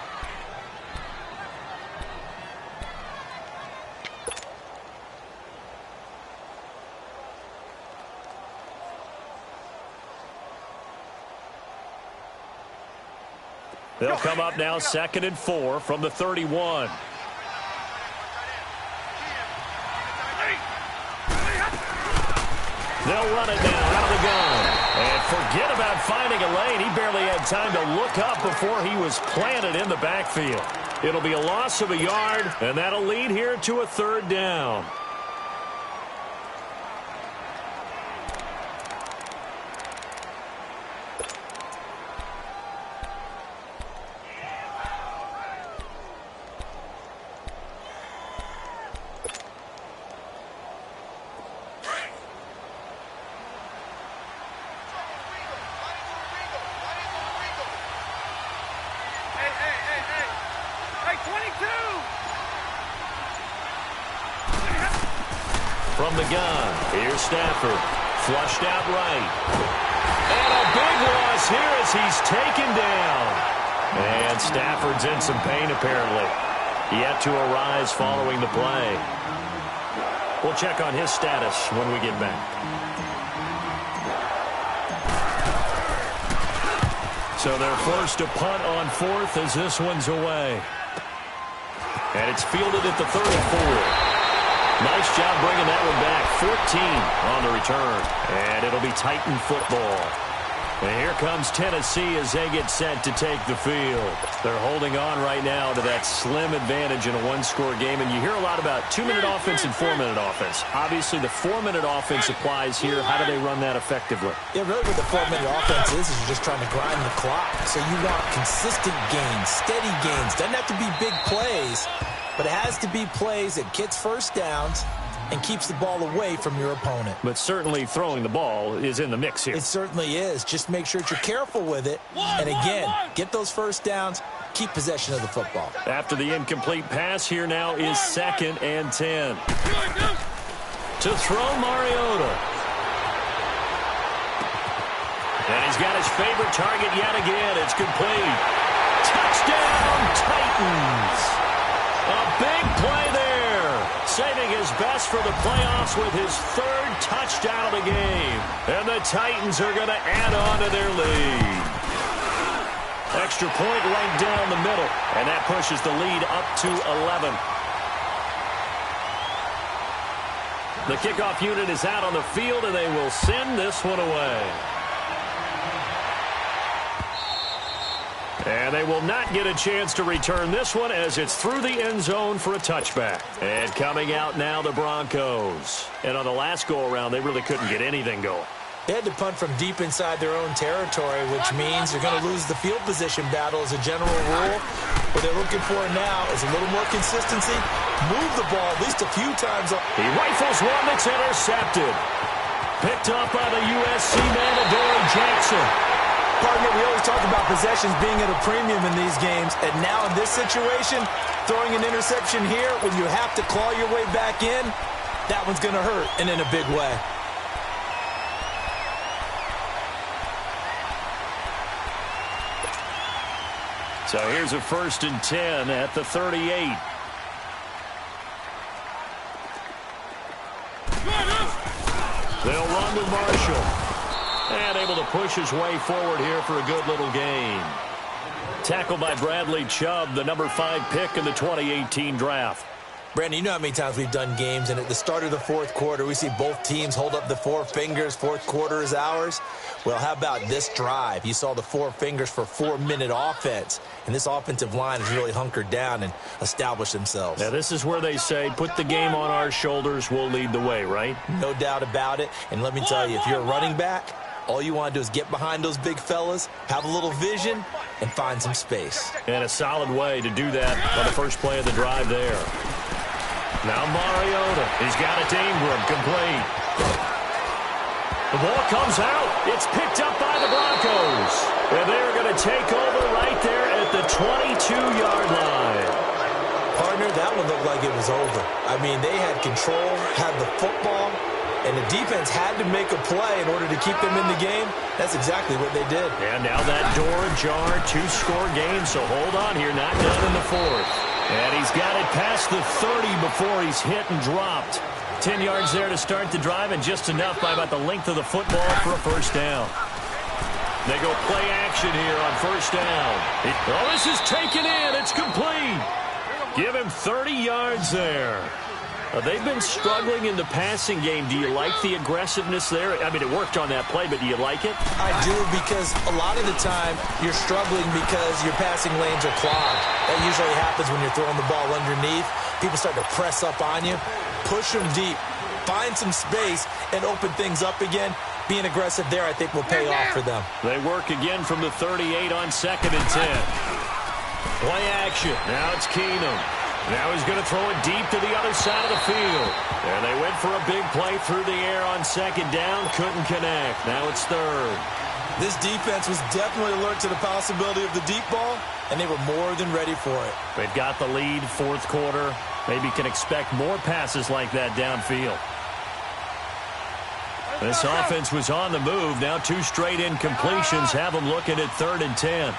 They'll come up now 2nd and 4 from the 31. They'll run it now out of the gun. And forget about finding a lane. He barely had time to look up before he was planted in the backfield. It'll be a loss of a yard, and that'll lead here to a 3rd down. From the gun, here's Stafford. Flushed out right. And a big loss here as he's taken down. And Stafford's in some pain, apparently. Yet to arise following the play. We'll check on his status when we get back. So they're forced to punt on 4th as this one's away. And it's fielded at the 34. Nice job bringing that one back. 14 on the return. And it'll be Titan football. And here comes Tennessee as they get set to take the field. They're holding on right now to that slim advantage in a 1-score game. And you hear a lot about 2-minute offense and 4-minute offense. Obviously, the 4-minute offense applies here. How do they run that effectively? Yeah, really what the 4-minute offense is you're just trying to grind the clock. So you want consistent gains, steady gains. Doesn't have to be big plays, but it has to be plays that gets first downs and keeps the ball away from your opponent. But certainly throwing the ball is in the mix here. It certainly is. Just make sure that you're careful with it. And again, get those first downs, keep possession of the football. After the incomplete pass, here now is 2nd and 10. To throw Mariota. And he's got his favorite target yet again. It's complete. Touchdown, Titans. A big play there, saving his best for the playoffs with his 3rd touchdown of the game. And the Titans are going to add on to their lead. Extra point right down the middle, and that pushes the lead up to 11. The kickoff unit is out on the field, and they will send this one away. And they will not get a chance to return this one as it's through the end zone for a touchback. And coming out now, the Broncos. And on the last go-around, they really couldn't get anything going. They had to punt from deep inside their own territory, which means they're going to lose the field position battle as a general rule. What they're looking for now is a little more consistency. Move the ball at least a few times. He rifles one that's intercepted. Picked up by the USC man, Adoree Jackson. Partner, we always talk about possessions being at a premium in these games, and now in this situation, throwing an interception here when you have to claw your way back in, that one's going to hurt, and in a big way. So here's a 1st and 10 at the 38. They'll run with Marshall. And able to push his way forward here for a good little gain. Tackled by Bradley Chubb, the number 5 pick in the 2018 draft. Brandon, you know how many times we've done games, and at the start of the fourth quarter, we see both teams hold up the 4 fingers, fourth quarter is ours. Well, how about this drive? You saw the 4 fingers for 4-minute offense, and this offensive line has really hunkered down and established themselves. Now, this is where they say, put the game on our shoulders, we'll lead the way, right? No doubt about it, and let me tell you, if you're a running back, all you want to do is get behind those big fellas, have a little vision, and find some space. And a solid way to do that on the first play of the drive there. Now Mariota, he's got it to Ingram, complete. The ball comes out. It's picked up by the Broncos. And they're going to take over right there at the 22-yard line. Partner, that one looked like it was over. I mean, they had control, had the football, and the defense had to make a play in order to keep them in the game. That's exactly what they did. And now that door ajar, 2-score game, so hold on here, not done in the fourth. And he's got it past the 30 before he's hit and dropped. 10 yards there to start the drive, and just enough by about the length of the football for a first down. They go play action here on first down. Oh, this is taken in. It's complete. Give him 30 yards there. They've been struggling in the passing game. Do you like the aggressiveness there? I mean, it worked on that play, but do you like it? I do, because a lot of the time you're struggling because your passing lanes are clogged. That usually happens when you're throwing the ball underneath. People start to press up on you. Push them deep. Find some space and open things up again. Being aggressive there, I think, will pay off for them. They work again from the 38 on 2nd and 10. Play action. Now it's Keenum. Now he's going to throw it deep to the other side of the field. And they went for a big play through the air on 2nd down. Couldn't connect. Now it's 3rd. This defense was definitely alert to the possibility of the deep ball, and they were more than ready for it. They've got the lead, fourth quarter. Maybe can expect more passes like that downfield. This offense was on the move. Now 2 straight incompletions have them looking at 3rd and 10.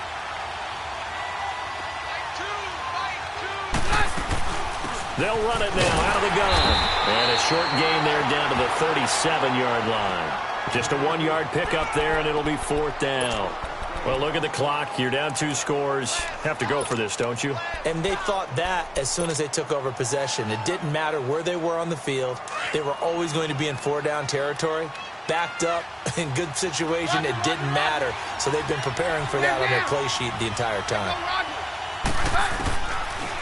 They'll run it now out of the gun. And a short gain there down to the 37-yard line. Just a 1-yard pickup there, and it'll be 4th down. Well, look at the clock. You're down 2 scores. Have to go for this, don't you? And they thought that as soon as they took over possession. It didn't matter where they were on the field. They were always going to be in 4-down territory. Backed up, in good situation, it didn't matter. So they've been preparing for that on their play sheet the entire time.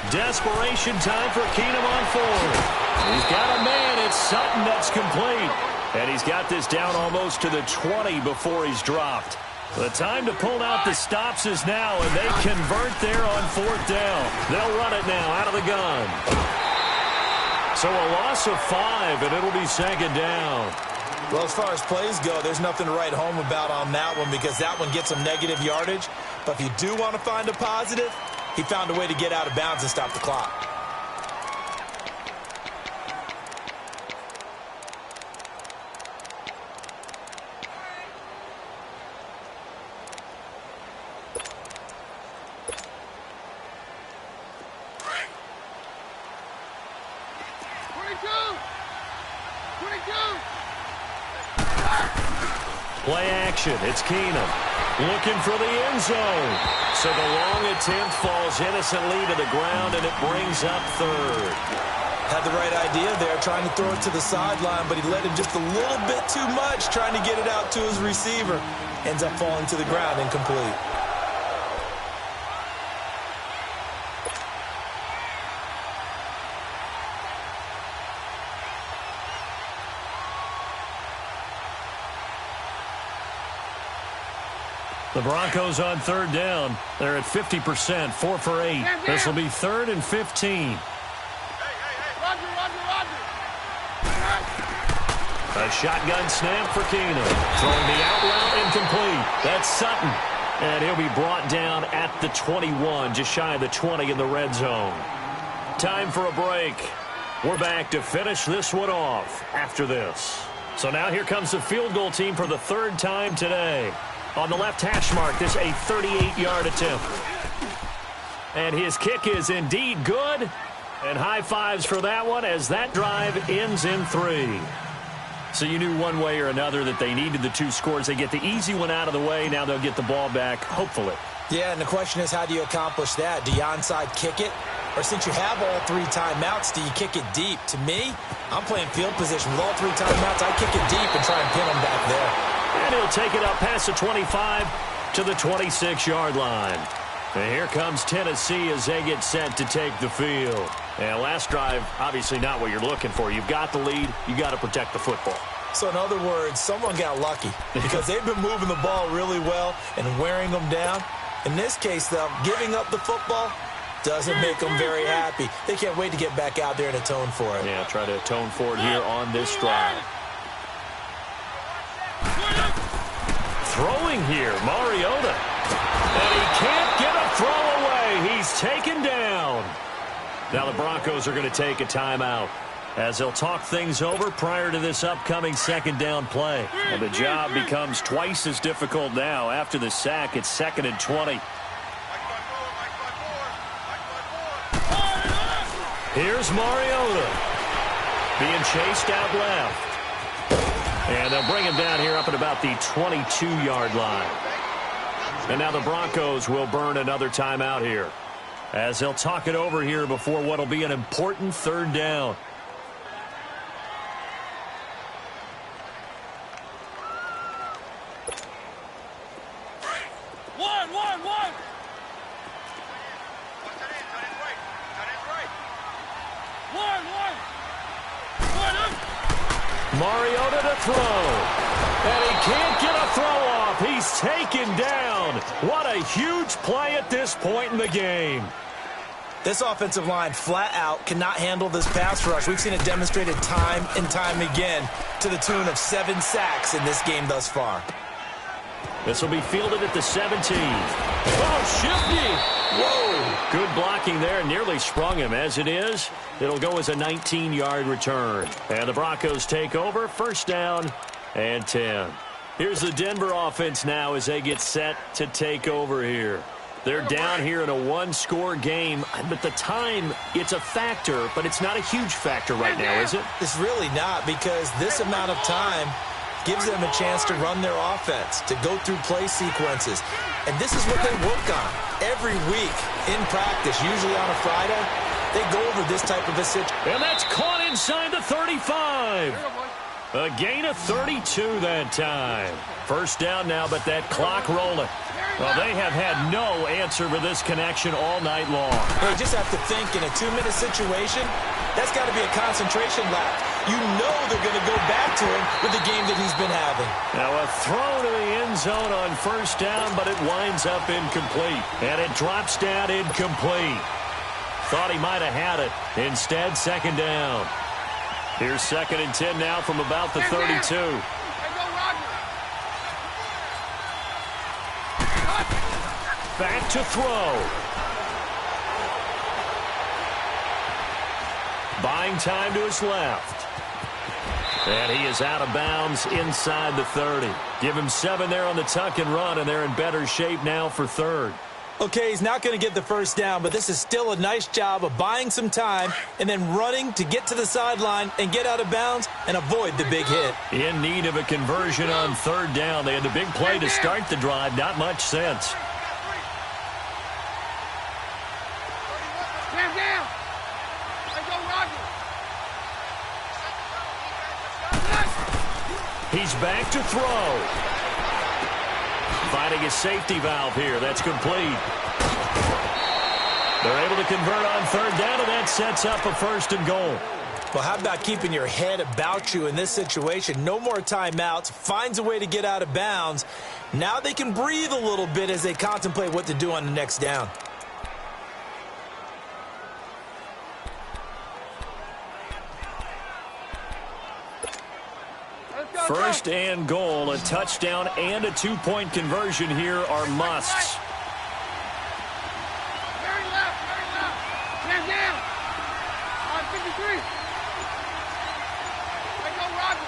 Desperation time for Keenum on 4th. He's got a man. It's Sutton that's complete. And he's got this down almost to the 20 before he's dropped. The time to pull out the stops is now, and they convert there on 4th down. They'll run it now out of the gun. So a loss of 5, and it'll be 2nd down. Well, as far as plays go, there's nothing to write home about on that one, because that one gets some negative yardage. But if you do want to find a positive, he found a way to get out of bounds and stop the clock. Play action. It's Keenum looking for the end zone. So the long attempt falls innocently to the ground, and it brings up 3rd. Had the right idea there, trying to throw it to the sideline, but he let him just a little bit too much, trying to get it out to his receiver. Ends up falling to the ground, incomplete. The Broncos on 3rd down. They're at 50%, 4 for 8. This will be 3rd and 15. A shotgun snap for Keenum. Throwing the out route incomplete. That's Sutton. And he'll be brought down at the 21, just shy of the 20 in the red zone. Time for a break. We're back to finish this one off after this. So now here comes the field goal team for the third time today. On the left hash mark, this a 38-yard attempt. And his kick is indeed good. And high fives for that one as that drive ends in 3. So you knew one way or another that they needed the 2 scores. They get the easy one out of the way. Now they'll get the ball back, hopefully. Yeah, and the question is, how do you accomplish that? Do you onside kick it? Or since you have all 3 timeouts, do you kick it deep? To me, I'm playing field position. With all 3 timeouts, I kick it deep and try and pin them back there. And he'll take it up past the 25 to the 26-yard line. And here comes Tennessee as they get set to take the field. And last drive, obviously not what you're looking for. You've got the lead. You got to protect the football. So in other words, someone got lucky because they've been moving the ball really well and wearing them down. In this case, though, giving up the football doesn't make them very happy. They can't wait to get back out there and atone for it. Yeah, try to atone for it here on this drive. Throwing here, Mariota. And he can't get a throw away. He's taken down. Now the Broncos are going to take a timeout as they'll talk things over prior to this upcoming second down play. And the job becomes twice as difficult now. After the sack, it's 2nd and 20. Here's Mariota being chased out left. And they'll bring him down here up at about the 22-yard line. And now the Broncos will burn another timeout here as they'll talk it over here before what will be an important third down. Mariota to throw. And he can't get a throw off. He's taken down. What a huge play at this point in the game. This offensive line flat out cannot handle this pass rush. We've seen it demonstrated time and time again to the tune of 7 sacks in this game thus far. This will be fielded at the 17. Oh, shifty. Whoa. Good blocking there. Nearly sprung him. As it is, it'll go as a 19-yard return. And the Broncos take over. First down and 10. Here's the Denver offense now as they get set to take over here. They're down here in a 1-score game, but the time, it's a factor, but it's not a huge factor right now, is it? It's really not, because this amount of time gives them a chance to run their offense, to go through play sequences. And this is what they work on every week in practice, usually on a Friday. They go over this type of a situation. And that's caught inside the 35. A gain of 32 that time. First down now, but that clock rolling. Well, they have had no answer for this connection all night long. They just have to think in a 2-minute situation, that's got to be a concentration lapse. You know they're going to go back to him with the game that he's been having. Now a throw to the end zone on first down, but it winds up incomplete. And it drops down incomplete. Thought he might have had it. Instead, second down. Here's 2nd and 10 now from about the 32. Back to throw. Buying time to his left. And he is out of bounds inside the 30. Give him 7 there on the tuck and run, and they're in better shape now for third. Okay, he's not going to get the first down, but this is still a nice job of buying some time and then running to get to the sideline and get out of bounds and avoid the big hit. In need of a conversion on third down. They had the big play to start the drive. Not much sense. He's back to throw. Finding his safety valve here. That's complete. They're able to convert on third down, and that sets up a 1st and goal. Well, how about keeping your head about you in this situation? No more timeouts. Finds a way to get out of bounds. Now they can breathe a little bit as they contemplate what to do on the next down. First and goal, a touchdown and a two-point conversion here are musts. Very left. Stand down. On 53. There go Roger.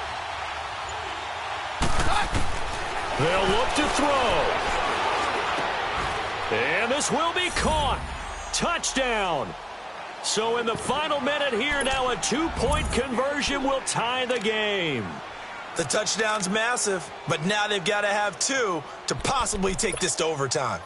They'll look to throw. And this will be caught. Touchdown. So in the final minute here, now a two-point conversion will tie the game. The touchdown's massive, but now they've got to have two to possibly take this to overtime.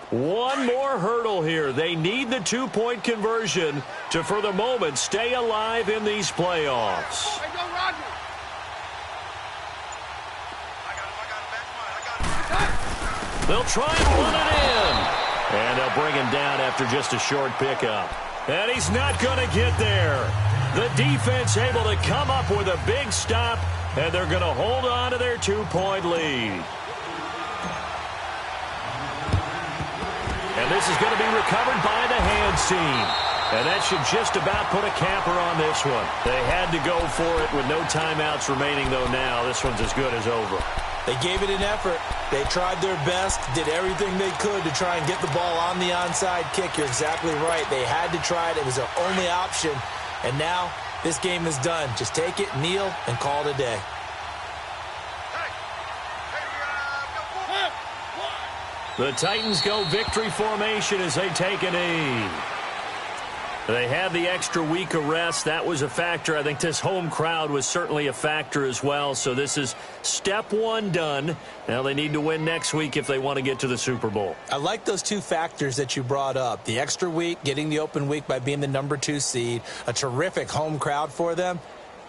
One more hurdle here. They need the two-point conversion to, for the moment, stay alive in these playoffs. There go Roger. They'll try and run it in. And they'll bring him down after just a short pickup. And he's not going to get there. The defense able to come up with a big stop, and they're going to hold on to their two-point lead. And this is going to be recovered by the hands team. And that should just about put a capper on this one. They had to go for it with no timeouts remaining, though now. This one's as good as over. They gave it an effort. They tried their best, did everything they could to try and get the ball on the onside kick. You're exactly right. They had to try it. It was their only option. And now this game is done. Just take it, kneel, and call it a day. The Titans go victory formation as they take a knee. They had the extra week of rest. That was a factor. I think this home crowd was certainly a factor as well. So this is step one done. Now they need to win next week if they want to get to the Super Bowl. I like those two factors that you brought up. The extra week, getting the open week by being the #2 seed, a terrific home crowd for them,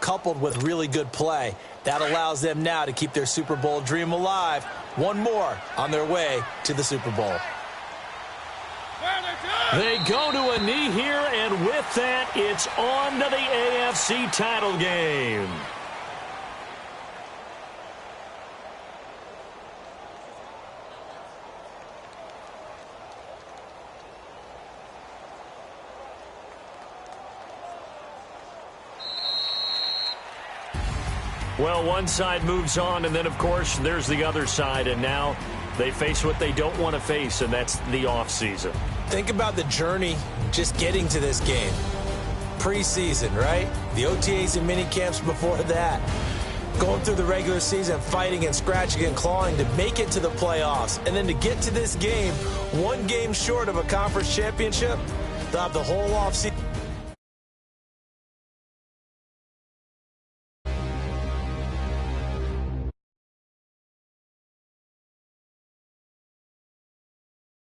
coupled with really good play. That allows them now to keep their Super Bowl dream alive. One more on their way to the Super Bowl. They go to a knee here, and with that, it's on to the AFC title game. Well, one side moves on, and then, of course, there's the other side, and now they face what they don't want to face, and that's the offseason. Think about the journey just getting to this game. Preseason, right? The OTAs and mini camps before that. Going through the regular season, fighting and scratching and clawing to make it to the playoffs. And then to get to this game, one game short of a conference championship, they'll have the whole offseason